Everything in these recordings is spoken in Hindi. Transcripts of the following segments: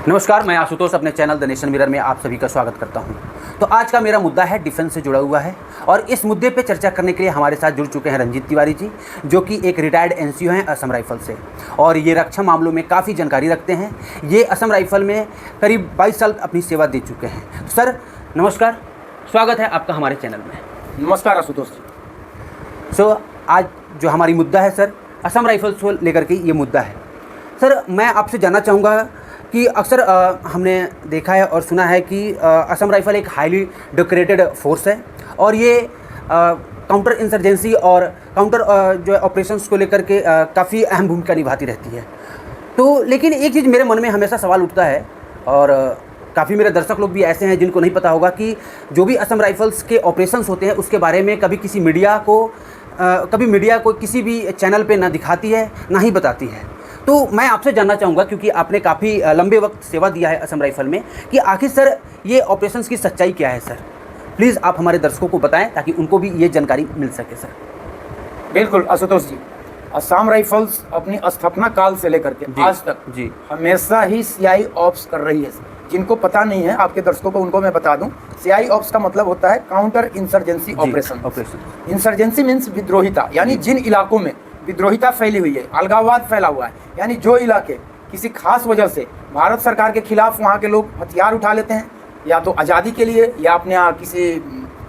नमस्कार, मैं आशुतोष अपने चैनल द नेशन मिरर में आप सभी का स्वागत करता हूं। तो आज का मेरा मुद्दा है डिफेंस से जुड़ा हुआ है और इस मुद्दे पे चर्चा करने के लिए हमारे साथ जुड़ चुके हैं रंजीत तिवारी जी, जो कि एक रिटायर्ड एनसीओ हैं असम राइफल से और ये रक्षा मामलों में काफ़ी जानकारी रखते हैं। ये असम राइफल में करीब 22 साल अपनी सेवा दे चुके हैं। सर नमस्कार, स्वागत है आपका हमारे चैनल में। नमस्कार आशुतोष जी। सो आज जो हमारी मुद्दा है सर, असम राइफल्स को लेकर के ये मुद्दा है। सर मैं आपसे जानना चाहूँगा कि अक्सर हमने देखा है और सुना है कि असम राइफल एक हाईली डेकोरेटेड फोर्स है और ये काउंटर इंसर्जेंसी और काउंटर जो ऑपरेशंस को लेकर के काफ़ी अहम भूमिका निभाती रहती है। तो लेकिन एक चीज़ मेरे मन में हमेशा सवाल उठता है और काफ़ी मेरे दर्शक लोग भी ऐसे हैं जिनको नहीं पता होगा कि जो भी असम राइफल्स के ऑपरेशंस होते हैं उसके बारे में कभी मीडिया को किसी भी चैनल पे ना दिखाती है ना ही बताती है। तो मैं आपसे जानना चाहूँगा, क्योंकि आपने काफ़ी लंबे वक्त सेवा दिया है असम राइफल में, कि आखिर सर ये ऑपरेशंस की सच्चाई क्या है सर? प्लीज़ आप हमारे दर्शकों को बताएं ताकि उनको भी ये जानकारी मिल सके सर। बिल्कुल आशुतोष जी, असम राइफल्स अपनी स्थापना काल से लेकर के आज तक जी हमेशा ही सीआई ऑप्स कर रही है। जिनको पता नहीं है आपके दर्शकों को उनको मैं बता दूं, सीआई ऑप्स का मतलब होता है counter insurgency operation. Insurgency means विद्रोहिता, यानी जिन इलाकों में विद्रोहिता फैली हुई है, अलगाववाद फैला हुआ है, यानी जो इलाके किसी खास वजह से भारत सरकार के खिलाफ वहाँ के लोग हथियार उठा लेते हैं, या तो आज़ादी के लिए या अपने यहाँ किसी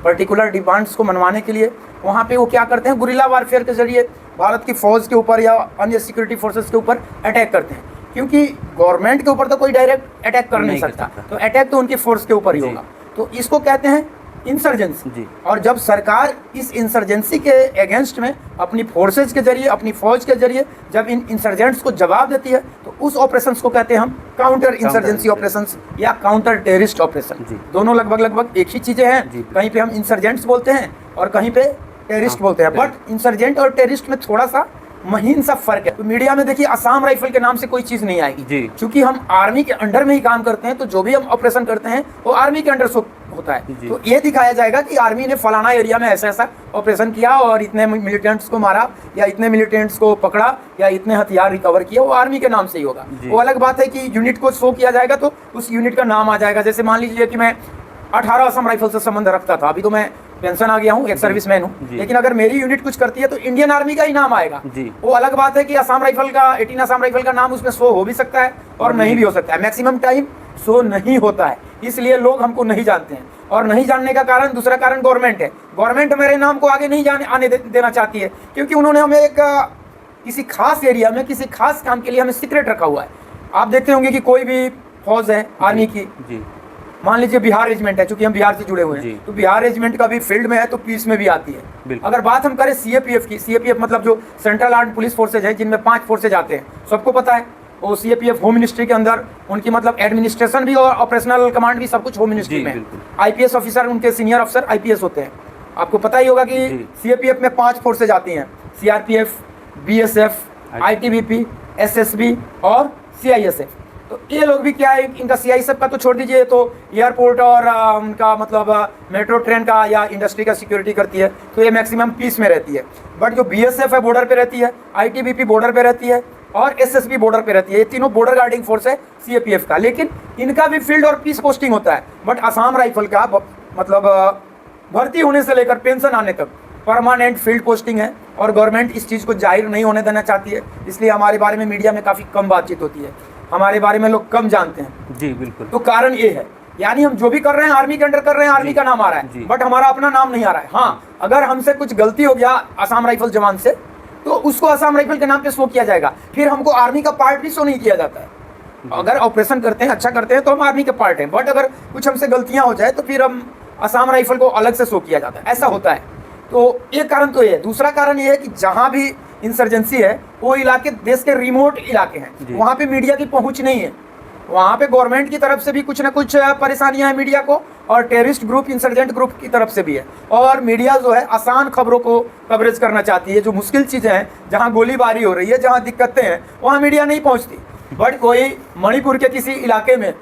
पर्टिकुलर डिमांड्स को मनवाने के लिए, वहाँ पे वो क्या करते हैं, गुरिल्ला वारफेयर के जरिए भारत की फ़ौज के ऊपर या अन्य सिक्योरिटी फोर्सेस के ऊपर अटैक करते हैं। क्योंकि गवर्नमेंट के ऊपर तो कोई डायरेक्ट अटैक कर नहीं सकता, तो अटैक तो उनकी फोर्स के ऊपर ही होगा। तो इसको कहते हैं इंसर्जेंसी। और जब सरकार इस इंसर्जेंसी के अगेंस्ट में अपनी फोर्सेज के जरिए, अपनी फौज के जरिए जब इन इंसर्जेंट्स को जवाब देती है, तो उस ऑपरेशंस को कहते हैं हम काउंटर इंसर्जेंसी ऑपरेशंस या काउंटर टेररिस्ट ऑपरेशन। दोनों लगभग एक ही चीजें हैं। कहीं पे हम इंसर्जेंट्स बोलते हैं और कहीं पे टेररिस्ट बोलते हैं, बट इंसर्जेंट और टेररिस्ट में थोड़ा सा महीन सा फर्क है। तो मीडिया में देखिए असम राइफल के नाम से कोई चीज नहीं आएगी, क्योंकि हम आर्मी के अंडर में ही काम करते हैं। तो जो भी हम ऑपरेशन करते हैं वो आर्मी के अंडर होता है। तो ये दिखाया जाएगा कि आर्मी ने फलाना एरिया में ऐसा ऐसा ऑपरेशन किया और इतने मिलिटेंट्स को मारा या इतने मिलिटेंट्स को पकड़ा या इतने हथियार रिकवर किया, वो आर्मी के नाम से ही होगा। वो अलग बात है कि यूनिट को शो किया जाएगा तो उस यूनिट का नाम आ जाएगा। जैसे मान लीजिए कि मैं 18 असम राइफल से संबंध रखता था, अभी तो मैं पेंशन आ गया हूँ, एक सर्विसमैन हूँ, लेकिन अगर मेरी यूनिट कुछ करती है तो इंडियन आर्मी का ही नाम आएगा। वो अलग बात है कि असम राइफल का 18 असम राइफल का नाम उसमें शो हो भी सकता है और नहीं भी हो सकता है। मैक्सिमम टाइम शो नहीं होता है, इसलिए लोग हमको नहीं जानते हैं। और नहीं जानने का कारण, दूसरा कारण गवर्नमेंट है। गवर्नमेंट मेरे नाम को आगे नहीं आने देना चाहती है, क्योंकि उन्होंने हमें एक किसी खास एरिया में किसी खास काम के लिए हमें सीक्रेट रखा हुआ है। आप देखते होंगे कि कोई भी फौज है आर्मी की, मान लीजिए बिहार रेजिमेंट है, चूंकि हम बिहार से जुड़े हुए हैं, तो बिहार रेजिमेंट का भी फील्ड में है तो पीस में भी आती है। अगर बात हम करें सीएपीएफ की, सीएपीएफ मतलब जो सेंट्रल आर्म्ड पुलिस फोर्सेज है, जिनमें 5 फोर्सेज आते हैं, सबको पता है। वो सीएपीएफ होम मिनिस्ट्री के अंदर, उनकी मतलब एडमिनिस्ट्रेशन भी और ऑपरेशनल कमांड भी सब कुछ होम मिनिस्ट्री में है। आईपीएस ऑफिसर, उनके सीनियर अफसर आईपीएस होते हैं। आपको पता ही होगा कि सीएपीएफ में 5 फोर्सेज आती हैं, सीआरपीएफ, बीएसएफ, आईटीबीपी, एसएसबी और सीआईएसएफ। तो ये लोग भी क्या है, इनका सीआईएसएफ का तो छोड़ दीजिए, तो एयरपोर्ट और उनका मतलब मेट्रो ट्रेन का या इंडस्ट्री का सिक्योरिटी करती है, तो ये मैक्सिमम पीस में रहती है। बट जो बीएसएफ है बॉर्डर पे रहती है, आईटीबीपी बॉर्डर पे रहती है और एसएसबी बॉर्डर पे रहती है। ये तीनों बॉर्डर गार्डिंग फोर्स है सीएपीएफ का, लेकिन इनका भी फील्ड और पीस पोस्टिंग होता है। बट असम राइफल का मतलब भर्ती होने से लेकर पेंशन आने तक परमानेंट फील्ड पोस्टिंग है और गवर्नमेंट इस चीज़ को जाहिर नहीं होने देना चाहती है। इसलिए हमारे बारे में मीडिया में काफ़ी कम बातचीत होती है, हमारे बारे में लोग कम जानते हैं। जी बिल्कुल। तो कारण ये है, यानी हम जो भी कर रहे हैं आर्मी के अंडर कर रहे हैं, आर्मी का नाम आ रहा है, बट हमारा अपना नाम नहीं आ रहा है। हाँ, अगर हमसे कुछ गलती हो गया असम राइफल जवान से, तो उसको असम राइफल के नाम पे शो किया जाएगा, फिर हमको आर्मी का पार्ट भी शो नहीं किया जाता है। अगर ऑपरेशन करते हैं, अच्छा करते हैं, तो हम आर्मी के पार्ट हैं, बट अगर कुछ हमसे गलतियां हो जाए तो फिर हम असम राइफल को अलग से शो किया जाता है। ऐसा होता है। तो एक कारण तो ये है। दूसरा कारण ये है कि जहाँ भी इंसर्जेंसी है वो इलाके देश के रिमोट इलाके हैं, वहाँ पे मीडिया की पहुँच नहीं है। वहाँ पे गवर्नमेंट की तरफ से भी कुछ ना कुछ परेशानियां हैं मीडिया को, और टेररिस्ट ग्रुप, इंसर्जेंट ग्रुप की तरफ से भी है। और मीडिया जो है आसान खबरों को कवरेज करना चाहती है। जो मुश्किल चीज़ें हैं, जहाँ गोलीबारी हो रही है, जहाँ दिक्कतें हैं, वहाँ मीडिया नहीं पहुँचती। बट कोई मणिपुर के किसी इलाके में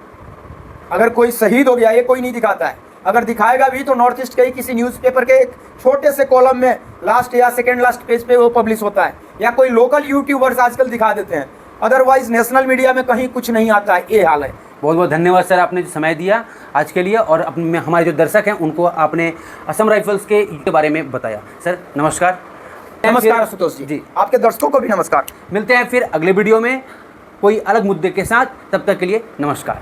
अगर कोई शहीद हो गया, ये कोई नहीं दिखाता है। अगर दिखाएगा भी तो नॉर्थ ईस्ट के ही किसी न्यूज़पेपर के एक छोटे से कॉलम में लास्ट या सेकेंड लास्ट पेज पे वो पब्लिश होता है, या कोई लोकल यूट्यूबर्स आजकल दिखा देते हैं। अदरवाइज नेशनल मीडिया में कहीं कुछ नहीं आता है, ये हाल है। बहुत बहुत धन्यवाद सर, आपने जो समय दिया आज के लिए, और अपने हमारे जो दर्शक हैं उनको आपने असम राइफल्स के बारे में बताया। सर नमस्कार। नमस्कार आशुतोष जी, आपके दर्शकों को भी नमस्कार। मिलते हैं फिर अगले वीडियो में कोई अलग मुद्दे के साथ, तब तक के लिए नमस्कार।